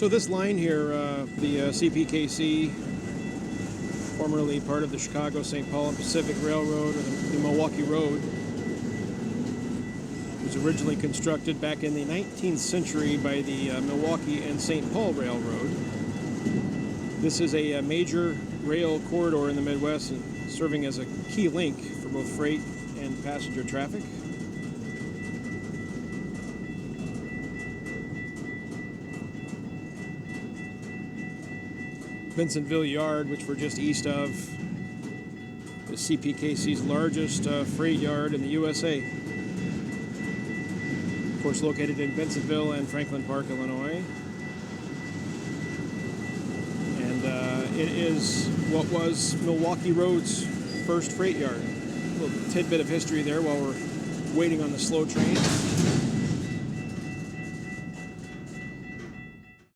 So this line here, the CPKC, formerly part of the Chicago, St. Paul and Pacific Railroad, or the Milwaukee Road, was originally constructed back in the 19th century by the Milwaukee and St. Paul Railroad. This is a major rail corridor in the Midwest, and serving as a key link for both freight and passenger traffic. Vincentville Yard, which we're just east of, is CPKC's largest freight yard in the USA. Of course, located in Vincentville and Franklin Park, Illinois. And it is what was Milwaukee Road's first freight yard. A little tidbit of history there while we're waiting on the slow train.